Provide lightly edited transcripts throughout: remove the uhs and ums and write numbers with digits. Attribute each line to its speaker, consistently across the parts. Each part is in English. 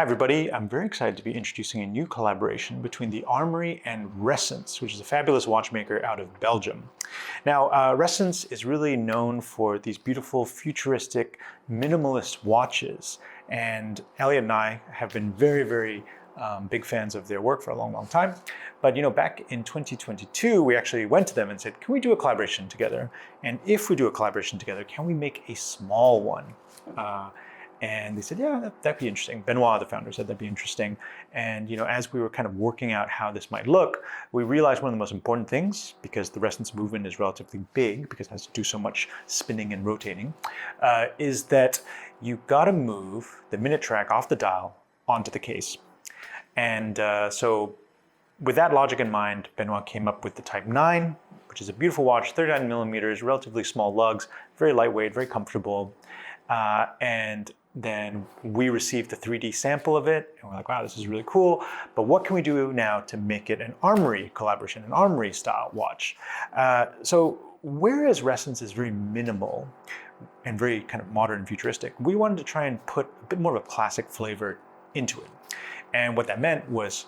Speaker 1: everybody. I'm very excited to be introducing a new collaboration between the Armoury and Ressence, which is a fabulous watchmaker out of Belgium. Now, Ressence is really known for these beautiful, futuristic, minimalist watches. And Elliot and I have been very big fans of their work for a long time. But back in 2022, we actually went to them and said, can we do a collaboration together? And if we do a collaboration together, can we make a small one? And they said, yeah, that'd be interesting. Benoit, the founder, said that'd be interesting. And as we were kind of working out how this might look, we realized one of the most important things, because the Ressence movement is relatively big, because it has to do so much spinning and rotating, is that you gotta move the minute track off the dial onto the case. And so with that logic in mind, Benoit came up with the Type 9, which is a beautiful watch, 39 millimeters, relatively small lugs, very lightweight, very comfortable. And then we received a 3D sample of it, and we're like, wow, this is really cool. But what can we do now to make it an Armoury collaboration, an Armoury style watch? So whereas Ressence is very minimal and very kind of modern and futuristic, we wanted to try and put a bit more of a classic flavor into it. And what that meant was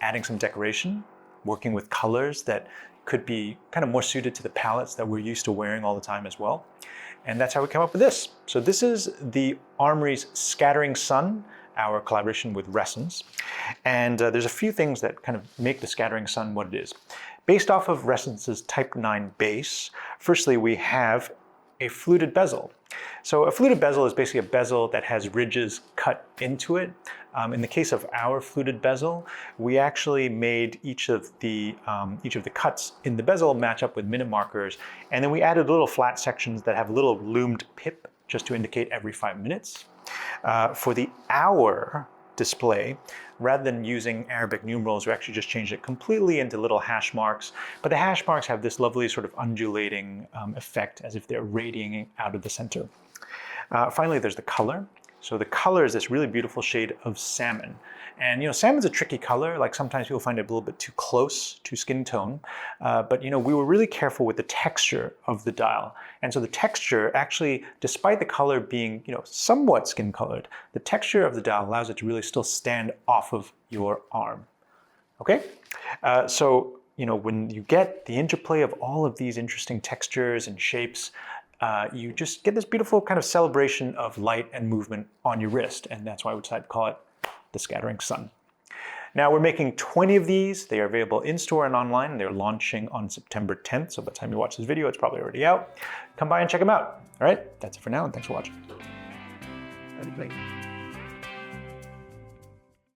Speaker 1: adding some decoration, working with colors that could be kind of more suited to the palettes that we're used to wearing all the time as well. And that's how we came up with this. So this is the Armoury's Scattering Sun, our collaboration with Ressence. And there's a few things that kind of make the Scattering Sun what it is. Based off of Ressence's Type 9 base, firstly, we have a fluted bezel. So a fluted bezel is basically a bezel that has ridges cut into it. In the case of our fluted bezel, we actually made each of the cuts in the bezel match up with minute markers, and then we added little flat sections that have a little loomed pip just to indicate every 5 minutes. For the hour display, rather than using Arabic numerals, we actually just changed it completely into little hash marks. But the hash marks have this lovely sort of undulating effect as if they're radiating out of the center. Finally, there's the color. So the color is this really beautiful shade of salmon. And salmon's a tricky color. Like sometimes people find it a little bit too close to skin tone. But we were really careful with the texture of the dial. And so the texture actually, despite the color being somewhat skin colored, the texture of the dial allows it to really still stand off of your arm. Okay? So when you get the interplay of all of these interesting textures and shapes, you just get this beautiful kind of celebration of light and movement on your wrist. And that's why we decided to call it the Scattering Sun. Now we're making 20 of these. They are available in-store and online. They're launching on September 10th. So by the time you watch this video, it's probably already out. Come by and check them out. All right, that's it for now, and thanks for watching. That'd be great.